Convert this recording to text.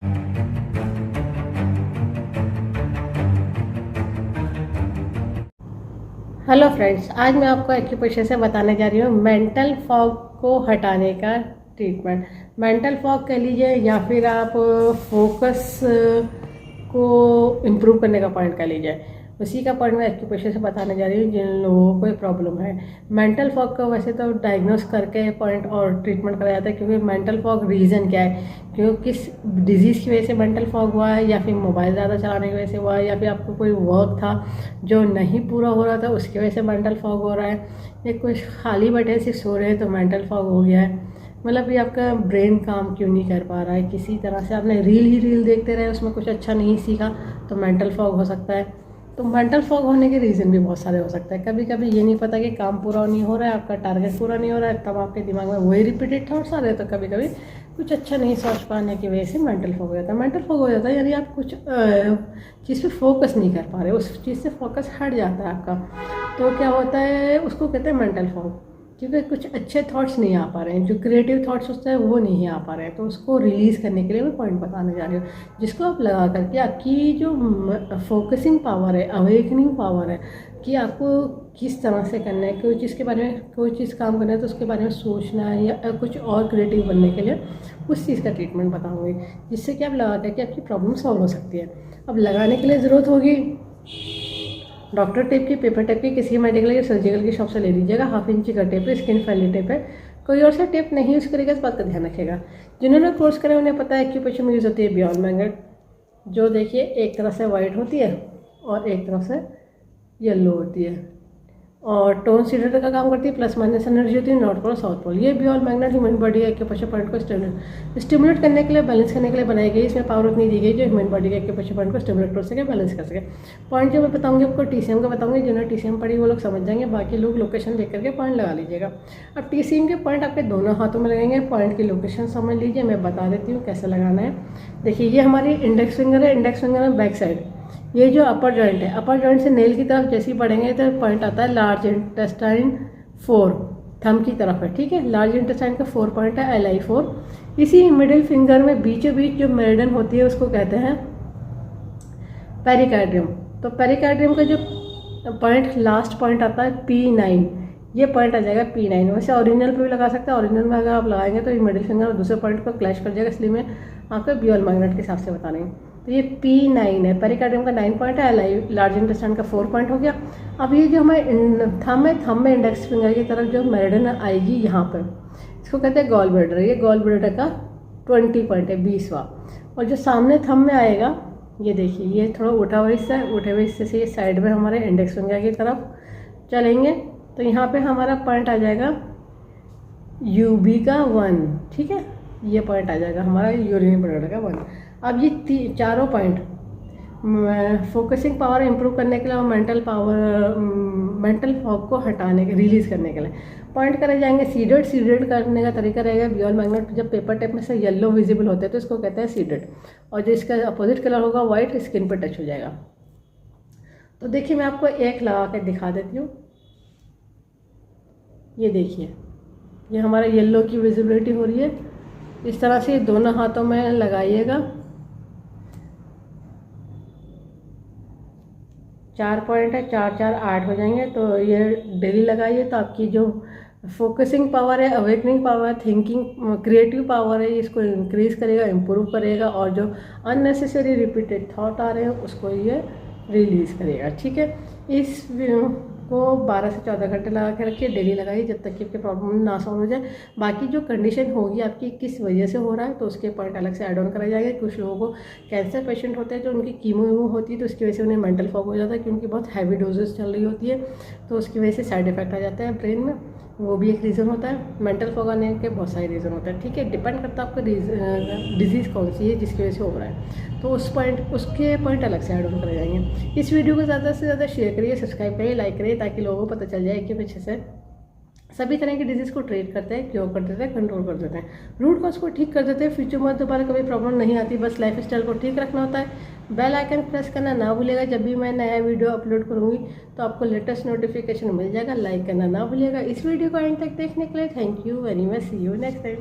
Hello friends, आज मैं आपको एक्यूप्रेशर से बताने जा रही हूँ मेंटल फॉग को हटाने का ट्रीटमेंट। मेंटल फॉग कह लीजिए या फिर आप फोकस को इम्प्रूव करने का पॉइंट कह लीजिए, उसी का पॉइंट मैं एक्यूप्रेशर से बताने जा रही हूँ जिन लोगों को प्रॉब्लम है। मेंटल फॉग का वैसे तो डायग्नोस करके पॉइंट और ट्रीटमेंट करा जाता है, क्योंकि मेंटल फॉग रीज़न क्या है, क्योंकि किस डिजीज़ की वजह से मेंटल फॉग हुआ है, या फिर मोबाइल ज़्यादा चलाने की वजह से हुआ है, या फिर आपको कोई वर्क था जो नहीं पूरा हो रहा था उसकी वजह से मेंटल फॉग हो रहा है, या कुछ खाली बैठे सिर्फ सो रहे हैं तो मेंटल फॉग हो गया है। मतलब ये आपका ब्रेन काम क्यों नहीं कर पा रहा है, किसी तरह से आपने रील ही रील देखते रहे, उसमें कुछ अच्छा नहीं सीखा तो मेंटल फॉग हो सकता है। तो मेंटल फॉग होने के रीज़न भी बहुत सारे हो सकते हैं। कभी कभी ये नहीं पता कि काम पूरा नहीं हो रहा है, आपका टारगेट पूरा नहीं हो रहा है, तब आपके दिमाग में वही रिपीटेड थॉट्स आ रहे हैं। तो कभी कभी कुछ अच्छा नहीं सोच पाने की वजह से मेंटल फॉग हो जाता है। मेंटल फॉग हो जाता है यानी आप कुछ चीज़ पे फोकस नहीं कर पा रहे, उस चीज़ से फोकस हट जाता है आपका। तो क्या होता है, उसको कहते हैं मेंटल फॉग, क्योंकि कुछ अच्छे थॉट्स नहीं आ पा रहे हैं, जो क्रिएटिव थॉट्स होते हैं वो नहीं आ पा रहे हैं। तो उसको रिलीज़ करने के लिए मैं पॉइंट बताने जा रही हूँ, जिसको आप लगा करके आपकी जो फोकसिंग पावर है, अवेकनिंग पावर है, कि आपको किस तरह से करना है, कोई चीज़ के बारे में, कोई चीज़ काम करना है तो उसके बारे में सोचना है, या कुछ और क्रिएटिव बनने के लिए उस चीज़ का ट्रीटमेंट बताऊँगी, जिससे कि आप लगा करके आपकी प्रॉब्लम सॉल्व हो सकती है। अब लगाने के लिए ज़रूरत होगी डॉक्टर टेप की, पेपर टेप की, किसी मेडिकल या सर्जिकल की शॉप से ले लीजिएगा। 1/2 इंची का टेप है, स्किन फ्रेंडली टेप है, कोई और सा टेप नहीं यूज़ करेगा, इस बात का ध्यान रखिएगा। जिन्होंने कोर्स करा उन्हें पता है एक्यूप्रेशर में यूज़ होती है बियॉन्ड मैग्नेट, जो देखिए एक तरफ से वाइट होती है और एक तरफ से येलो होती है, और टोन सीडर का काम करती है, प्लस माइनस एनर्जी होती है, नॉर्थ पोल साउथ पोल। ये बियॉन्ड मैग्नेट ह्यूमन बॉडी के एक्यूप्रेशर पॉइंट को स्टिमुलेट करने के लिए, बैलेंस करने के लिए बनाई गई। इसमें पावर उतनी दी गई जो ह्यूमन बॉडी के एक्यूप्रेशर पॉइंट को स्टिमुलेट कर सके, बैलेंस कर सके। पॉइंट जो मैं बताऊंगी आपको TCM का बताऊंगी, जिन्होंने TCM पढ़ी वो लोग समझ जाएंगे, बाकी लोग लोकेशन देख करके पॉइंट लगा लीजिएगा। अब TCM के पॉइंट आपके दोनों हाथों में लगेंगे। पॉइंट की लोकेशन समझ लीजिए, मैं बता देती हूँ कैसे लगाना है। देखिए, ये हमारी इंडेक्स फिंगर है, इंडेक्स फिंगर में बैक साइड। ये जो अपर जॉइंट है, अपर जॉइंट से नेल की तरफ जैसे ही बढ़ेंगे तो पॉइंट आता है लार्ज इंटेस्टाइन 4, थंब की तरफ है, ठीक है। लार्ज इंटेस्टाइन का 4 पॉइंट है, LI4। इसी मिडिल फिंगर में बीचों बीच जो मेरिडियन होती है उसको कहते हैं पेरिकार्डियम। तो पेरिकार्डियम का जो पॉइंट लास्ट पॉइंट आता है P9, ये पॉइंट आ जाएगा P9। वैसे ओरिजिनल पे भी लगा सकते हैं, ओरिजिनल में अगर आप लगाएंगे तो ये मिडिल फिंगर और दूसरे पॉइंट को क्लैश कर जाएगा, इसलिए मैं आपको बियॉन्ड मैग्नेट के हिसाब से बता रही हूँ। तो ये P9 है, पेरिकार्डियम का 9 पॉइंट है, लार्ज इंटेस्टाइन का 4 पॉइंट हो गया। अब ये जो हमारे थंब है, थंब में इंडेक्स फिंगर की तरफ जो मेरिडियन आएगी यहाँ पर, इसको कहते हैं गॉल ब्लैडर। ये गॉल ब्लैडर का 20 पॉइंट है, 20वां। और जो सामने थंब में आएगा, ये देखिए, ये थोड़ा उठा हुआ हिस्सा है, उठे हुए हिस्से से ये साइड में हमारे इंडेक्स फिंगर की तरफ चलेंगे तो यहाँ पे हमारा पॉइंट आ जाएगा UB का 1, ठीक है। ये पॉइंट आ जाएगा हमारा यूरिनरी ब्लैडर का 1। अब ये चारों पॉइंट फोकसिंग पावर इंप्रूव करने के लिए और मेंटल फॉग को हटाने के, रिलीज़ करने के लिए पॉइंट करे जाएंगे। सीडेड करने का तरीका रहेगा बियॉन्ड मैग्नेट। जब पेपर टेप में से येलो विजिबल होते हैं तो इसको कहते हैं सीडेड, और जो इसका अपोजिट कलर होगा वाइट, स्किन पर टच हो जाएगा। तो देखिए, मैं आपको एक लगा के दिखा देती हूँ। ये देखिए, ये हमारा येलो की विजिबिलिटी हो रही है। इस तरह से दोनों हाथों में लगाइएगा। 4 पॉइंट है, 4 4 8 हो जाएंगे। तो ये डेली लगाइए तो आपकी जो फोकसिंग पावर है, awakening power, thinking, creative power है, इसको इंक्रीज़ करेगा, इम्प्रूव करेगा, और जो अननेसेसरी रिपीटेड थॉट आ रहे हैं उसको ये रिलीज़ करेगा, ठीक है। इस को 12 से 14 घंटे लगा के रखिए, डेली लगाइए जब तक कि आपकी प्रॉब्लम ना सॉल्व हो जाए। बाकी जो कंडीशन होगी आपकी किस वजह से हो रहा है तो उसके पॉइंट अलग से ऐड ऑन कराए जाएंगे। कुछ लोगों को कैंसर पेशेंट होते हैं जो उनकी कीमो होती है तो उसकी वजह से उन्हें मेंटल फॉग हो जाता है, क्योंकि बहुत हैवी डोजेस चल रही होती है, तो उसकी वजह से साइड इफेक्ट आ जाता है ब्रेन में, वो भी एक रीज़न होता है। मेंटल फॉग आने के बहुत सारे रीज़न होते हैं, ठीक है। डिपेंड करता है आपका डिजीज़ कौन सी है जिसकी वजह से हो रहा है, तो उसके पॉइंट अलग से ऐड ऑन करे जाएंगे। इस वीडियो को ज़्यादा से ज़्यादा शेयर करिए, सब्सक्राइब करिए, लाइक करिए, ताकि लोगों को पता चल जाए कि पीछे से सभी तरह की डिजीज़ को ट्रीट करते हैं, क्योर कर देते हैं, कंट्रोल कर देते हैं, रूट कॉज को ठीक कर देते हैं। फ्यूचर में दोबारा कभी प्रॉब्लम नहीं आती। बस लाइफ स्टाइल को ठीक रखना होता है। बेल आइकन प्रेस करना ना भूलिएगा, जब भी मैं नया वीडियो अपलोड करूँगी तो आपको लेटेस्ट नोटिफिकेशन मिल जाएगा। लाइक करना ना भूलिएगा। इस वीडियो को एंड तक देखने के लिए thank you very much. See you next time.